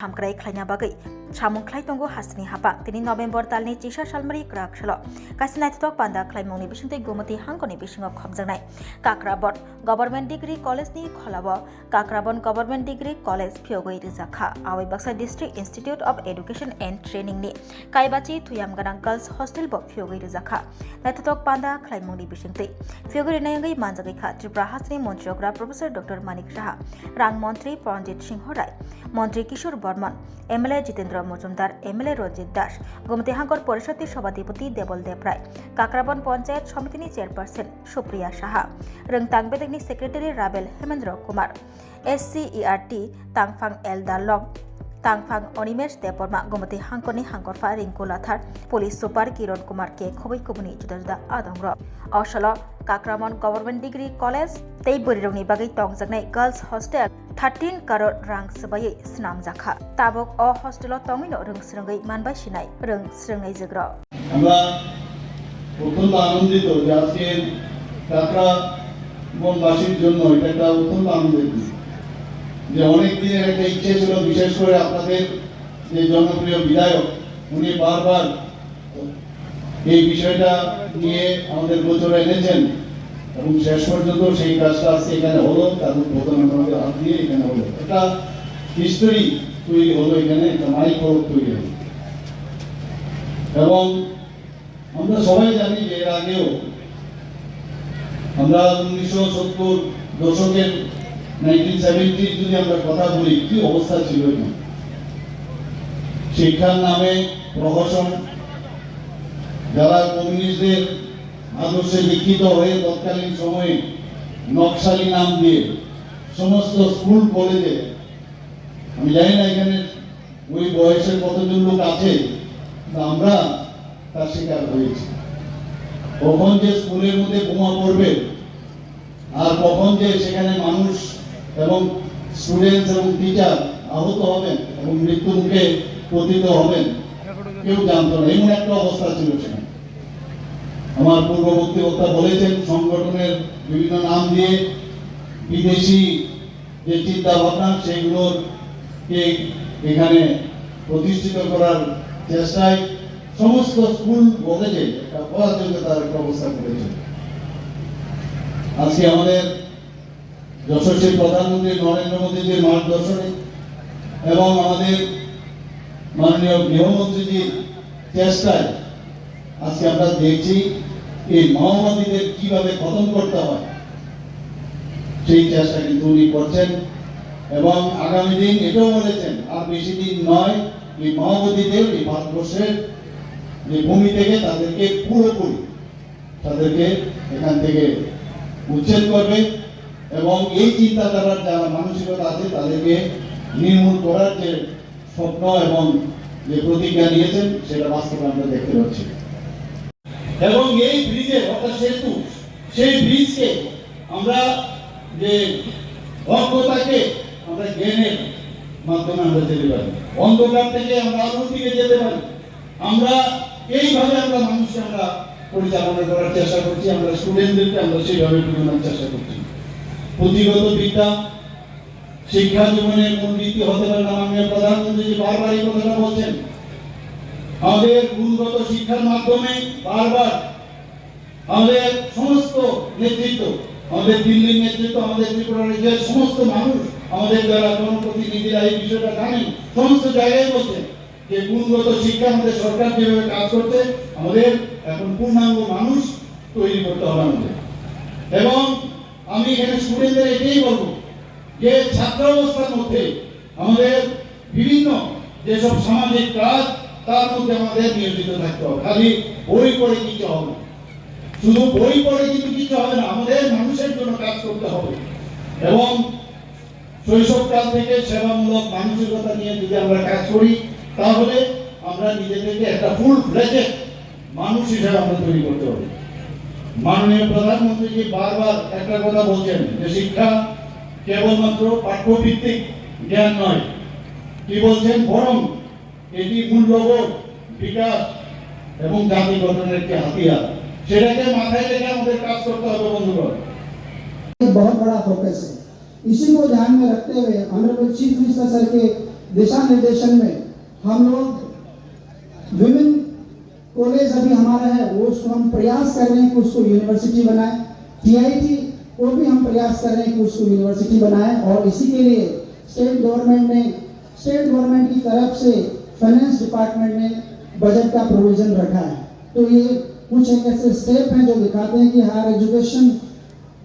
हामक्राय खायना बागै सामुंख्लाय तंगो हासनि हापा तिनि नभेम्बर तालनि चिसा सालमारि ग्राक सल कासि नायथक पान्दा खायमुंनि बिसिंतै गोमति हांखनि बिसिङाव खबजानाय काक्राबन गभर्नमेन्ट डिग्री कलेजनि खलाव काक्राबन गभर्नमेन्ट डिग्री कलेज फियोगै रिजाखा आवै Baksa district institute of education and ट्रेनिंगनि कायबाची थुयामगानां गर्ल्स हस्टेल ब फियोगै रिजाखा नायथक पान्दा खायमुंनि बिसिंतै फियोगै रिनायगै मानजागैखा त्रिपुरा हासनि मन्त्रिग्रा प्रोफेसर डॉक्टर मानिक साहा रां मन्त्री परणजित सिंह राय मन्त्री किशोर बर्मन एमएलए जितेन्द्र मजुमदार एमएलए रंजित दास गोमती हांकर परिषद सभाधिपति देवल देवराय काक्राबन पंचायत समिति चेयरपार्सन सुप्रिया साहा रोंतां बेदेगनि सेक्रेटारि राबेल हेमेन्द्र कुमार SCERT तांगफां एलदालम तांगफां अनिमेश देवबर्मा गोमती हांकरनि हांकरफा रिंकु लाथार पुलिस सुपार किरण कुमार के खबै कुबुनि जुदा जुदा आदंग्र असल काक्राबन गभर्नमेंट डिग्री कलेज तै बोरिरंनि बागै तंगजानाय गर्ल्स हस्टेल 13 करोड़ रां सबायै स्नाम जाखा ताबक अ हस्टेलाव तंगिनो रोंस्रोङै मानबाय सिनाय रोंस्रोङै जोग्र আমরা অত্যন্ত আনন্দিত যে আজকে কাকরাবনবাসীর জন্য এটা একটা অত্যন্ত আনন্দের দিন যে অনেক দিনের একটা ইচ্ছে ছিল বিশেষ করে আপনাদের যে জনপ্রিয় বিধায়ক উনি বারবার এই বিষয়টা নিয়ে আমাদের গোচরে এনেছেন এবং শেষ পর্যন্ত সেই কাজটা আজকে এখানে হলো তার উদ্বোধন আমাদের হাত দিয়ে এখানে হলো একটা হিস্টোরি তৈরি হলো এখানে একটা মাইল ফলক তৈরি হলো এবং আমরা সবাই জানি যে এর আগেও আমরা 1970 দশকের 1970 যদি আমরা কথা বলি কি অবস্থা ছিল এখানে শিক্ষার নামে প্রহসন যারা কমিউনিস্টদের আদর্শে দীক্ষিত হয়ে তৎকালীন সময়ে নকশালি নাম দিয়ে সমস্ত স্কুল কলেজে আমি জানি না এখানে ওই বয়সের কতজন লোক আছে আমরা তার শিকার হয়েছি কখন যে স্কুলের মধ্যে বোমা পড়বে আর কখন যে সেখানে মানুষ এবং স্টুডেন্টস এবং টিচার আহত হবেন এবং মৃত্যু মুখে পতিত হবেন কেউ জানতো না এমন একটা অবস্থা ছিল সেখানে আমার পূর্ববর্তী বক্তা বলেছেন সংগঠনের বিভিন্ন নাম দিয়ে বিদেশি যে চিন্তা ভাবনা সেগুলোকে এখানে প্রতিষ্ঠিত করার চেষ্টায় সমস্ত স্কুল কলেজে একটা অরাজকতার একটা অবস্থা করেছে আজকে আমাদের যশস্বী প্রধানমন্ত্রী নরেন্দ্র মোদীজির মার্গদর্শনে এবং আমাদের মাননীয় গৃহমন্ত্রীজির চেষ্টায় আজকে আমরা দেখছি এই মাওবাদীদের কিভাবে খতম করতে হয় সেই চেষ্টা কিন্তু উনি করছেন এবং আগামী দিন এটাও বলেছেন আর বেশি দিন নয় এই মাওবাদীদের এই ভারতবর্ষের যে ভূমি থেকে তাদেরকে পুরোপুরি তাদেরকে এখান থেকে উচ্ছেদ করবে এবং এই চিন্তাধারার যারা মানসিকতা আছে তাদেরকে নির্মূল করার যে স্বপ্ন এবং যে প্রতিজ্ঞা নিয়েছেন সেটা বাস্তবে আমরা দেখতে পাচ্ছি এবং এই ব্রিজের অর্থাৎ সেতু সেই ব্রিজকে আমরা যে অজ্ঞতাকে আমরা জ্ঞানের মাধ্যমে আমরা যেতে পারি অন্ধকার থেকে আমরা আলোর দিকে যেতে পারি আমরা এইভাবে আমরা মানুষকে আমরা পরিচালনা করার চেষ্টা করছি আমরা স্টুডেন্টদেরকে আমরা সেইভাবে বোঝানোর চেষ্টা করছি পুঁথিগত বিদ্যা শিক্ষা জীবনের মূল ভিত্তি হতে পারে না মাননীয় প্রধানমন্ত্রী বারবার এই কথাটা বলছেন আমাদের গুণগত শিক্ষার মাধ্যমে বারবার আমাদের সমস্ত নেতৃত্ব আমাদের দিল্লির নেতৃত্ব আমাদের ত্রিপুরা রাজ্যের সমস্ত মানুষ আমাদের যারা জনপ্রতিনিধিরা এই বিষয়টা জানেন সমস্ত জায়গায় বলছেন যে গুণগত শিক্ষা আমাদের সরকার যেভাবে কাজ করছে আমাদের এখন পূর্ণাঙ্গ মানুষ তৈরি করতে হবে আমাদের এবং আমি এখানে স্টুডেন্টদের এটাই বলবো যে ছাত্র অবস্থার মধ্যে আমাদের বিভিন্ন যেসব সামাজিক কাজ তার মধ্যে আমাদের নিয়োজিত থাকতে হবে খালি বই পড়ে কিছু হবে শুধু বই পড়ে কিন্তু কিছু হবে না আমাদের মানুষের জন্য কাজ করতে হবে এবং শৈশবকাল থেকে সেবামূলক মানসিকতা নিয়ে যদি আমরা কাজ করি তাহলে আমরা নিজেদেরকে একটা ফুল ফ্লেজেড মানুষ হিসেবে আমরা তৈরি করতে হবে মাননীয় প্রধানমন্ত্রী বারবার একটা কথা বলছেন যে শিক্ষা কেবলমাত্র পাঠ্যভিত্তিক জ্ঞান নয় কি বলছেন বরং এটি মূল্যবোধ বিকাশ এবং জাতি গঠনের একটি হাতিয়ার সেটাকে মাথায় রেখে আমাদের কাজ করতে হবে বন্ধুগণ बहुत बड़ा फोकस है इसी को ध्यान में रखते हुए ऑनरेबल चीफ मिनिस्टर सर के दिशा निर्देशन में हम लोग विमेन कॉलेज अभी हमारा है वो उसको हम प्रयास कर रहे हैं कि उसको यूनिवर्सिटी बनाएं। टीआईटी को भी हम प्रयास कर रहे हैं कि उसको यूनिवर्सिटी बनाएं और इसी के लिए स्टेट गवर्नमेंट की तरफ से फाइनेंस डिपार्टमेंट ने बजट का प्रोविजन रखा है। तो ये कुछ एक ऐसे स्टेप हैं जो दिखाते हैं कि हायर एजुकेशन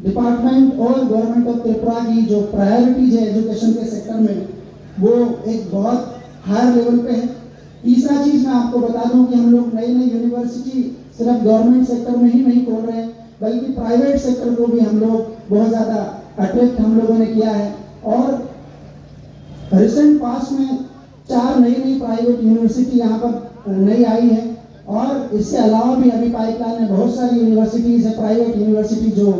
डिपार्टमेंट और गवर्नमेंट ऑफ त्रिपुरा की जो प्रायोरिटीज है एजुकेशन के सेक्टर में वो एक बहुत हायर लेवल पे है। तीसरा चीज मैं आपको बता दूं कि हम लोग नई यूनिवर्सिटी सिर्फ गवर्नमेंट सेक्टर में ही नहीं खोल रहे हैं बल्कि प्राइवेट सेक्टर को भी हम लोग बहुत ज़्यादा अट्रैक्ट हम लोगों ने किया है। और रिसेंट पास में 4 नई प्राइवेट यूनिवर्सिटी यहाँ पर नई आई है और इसके अलावा भी अभी पाइपलाइन में बहुत सारी यूनिवर्सिटीज़ है प्राइवेट यूनिवर्सिटी जो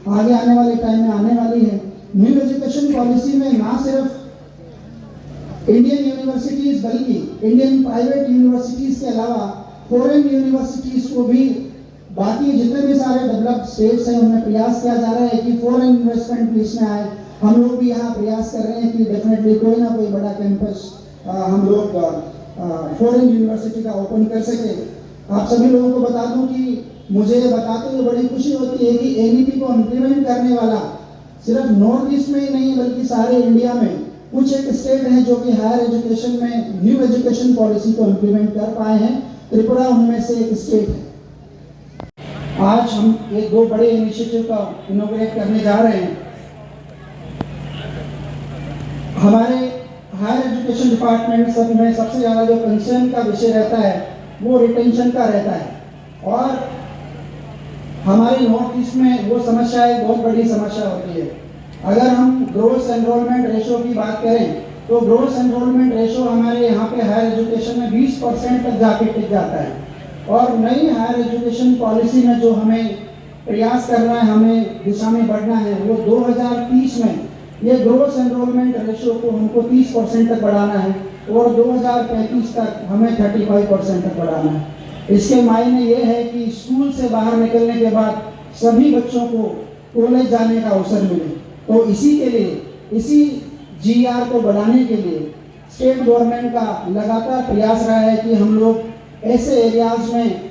आगे आने वाले टाइम में आने वाली है। न्यू एजुकेशन पॉलिसी में ना सिर्फ इंडियन यूनिवर्सिटीज़ बल्कि इंडियन प्राइवेट यूनिवर्सिटीज़ के अलावा फॉरेन यूनिवर्सिटीज़ को भी बाकी जितने भी सारे डेवलप्ड स्टेट्स हैं उनमें प्रयास किया जा रहा है कि फॉरेन इन्वेस्टमेंट भी इसमें आए। हम लोग भी यहाँ प्रयास कर रहे हैं कि डेफिनेटली कोई ना कोई बड़ा कैंपस हम लोग फॉरेन यूनिवर्सिटी का ओपन कर सके। आप सभी लोगों को बता दूं कि मुझे बताते हुए बड़ी खुशी होती है कि एनईपी को इम्प्लीमेंट करने वाला सिर्फ नॉर्थ ईस्ट में ही नहीं बल्कि सारे इंडिया में कुछ एक स्टेट है जो कि हायर एजुकेशन में न्यू एजुकेशन पॉलिसी को इम्प्लीमेंट कर पाए हैं। त्रिपुरा उनमें से एक स्टेट है। आज हम एक 2 बड़े इनिशिएटिव का इनोग्रेट करने जा रहे हैं। हमारे हायर एजुकेशन डिपार्टमेंट सब में सबसे ज़्यादा जो कंसर्न का विषय रहता है वो रिटेंशन का रहता है और हमारे नॉर्थ ईस्ट में वो समस्या एक बहुत बड़ी समस्या होती है। अगर हम ग्रोस एनरोलमेंट रेशो की बात करें तो ग्रोस एनरोलमेंट रेशो हमारे यहाँ पे हायर एजुकेशन में 20% तक जाके टिक जाता है और नई हायर एजुकेशन पॉलिसी में जो हमें प्रयास करना है, हमें दिशा में बढ़ना है वो 2030 में ये ग्रोस एनरोलमेंट रेशो को हमको 30% तक बढ़ाना है और 2035 तक हमें 35% तक बढ़ाना है। इसके मायने ये है कि स्कूल से बाहर निकलने के बाद सभी बच्चों को कॉलेज जाने का अवसर मिले। तो इसी के लिए, इसी जीआर को बढ़ाने के लिए स्टेट गवर्नमेंट का लगातार प्रयास रहा है कि हम लोग ऐसे एरियाज में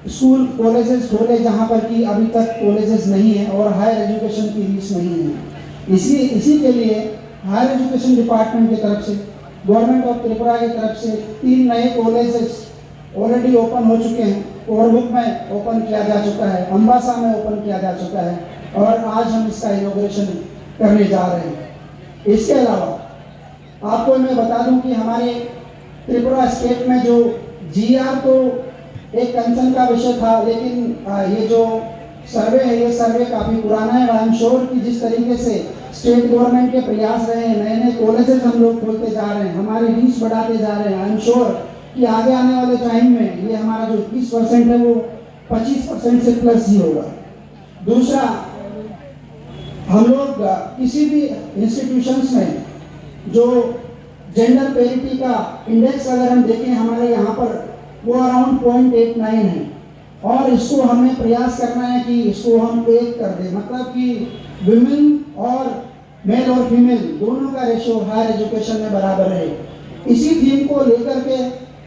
स्कूल कॉलेजेस खोले जहाँ पर कि अभी तक कॉलेजेस नहीं है और हायर एजुकेशन की रीच नहीं है। इसी के लिए हायर एजुकेशन डिपार्टमेंट की तरफ से, गवर्नमेंट ऑफ त्रिपुरा की तरफ से 3 नए कॉलेजेस ऑलरेडी ओपन हो चुके हैं। कोरबुक में ओपन किया जा चुका है, अम्बासा में ओपन किया जा चुका है और आज हम इसका इनॉग्रेशन करने जा रहे हैं। इसके अलावा आपको मैं बता दूं कि हमारे त्रिपुरा स्टेट में जो जीआर तो एक कंसर्न का विषय था, लेकिन ये जो सर्वे है ये सर्वे काफ़ी पुराना है। आई एम श्योर कि जिस तरीके से स्टेट गवर्नमेंट के प्रयास रहे हैं, नए कॉलेजेस हम लोग खोलते जा रहे हैं, हमारी रीच बढ़ाते जा रहे हैं, आई एम श्योर कि आगे आने वाले टाइम में ये हमारा जो 21% है वो 25% से प्लस ही होगा। दूसरा, हम लोग किसी भी इंस्टीट्यूशंस में जो जेंडर पेरिटी का इंडेक्स अगर हम देखें हमारे यहाँ पर वो अराउंड 0.89 है और इसको हमें प्रयास करना है कि इसको हम 1 कर दें, मतलब कि विमेन और मेल और फीमेल दोनों का रेशो हायर एजुकेशन में बराबर है। इसी थीम को लेकर के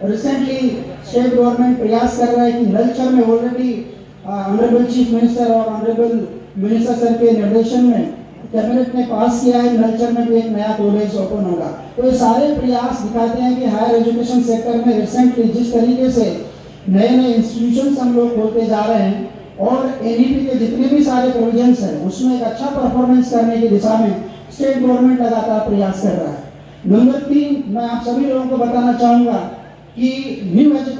रिसेंटली स्टेट गवर्नमेंट प्रयास कर रहा है कि नलचर में ऑलरेडी ऑनरेबल चीफ मिनिस्टर और ऑनरेबल मिनिस्टर सर के निर्देशन में कैबिनेट ने पास किया है, नलचर में भी एक नया कॉलेज ओपन होगा। तो ये सारे प्रयास दिखाते हैं कि हायर एजुकेशन सेक्टर में रिसेंटली जिस तरीके से नए इंस्टीट्यूशंस हम लोग खोलते जा रहे हैं और एनईपी के जितने भी सारे प्रोविजंस हैं उसमें एक अच्छा परफॉर्मेंस करने की दिशा में स्टेट गवर्नमेंट लगातार प्रयास कर रहा है। नंबर 3, मैं आप सभी लोगों को बताना चाहूँगा कि न्यू एजुकेशन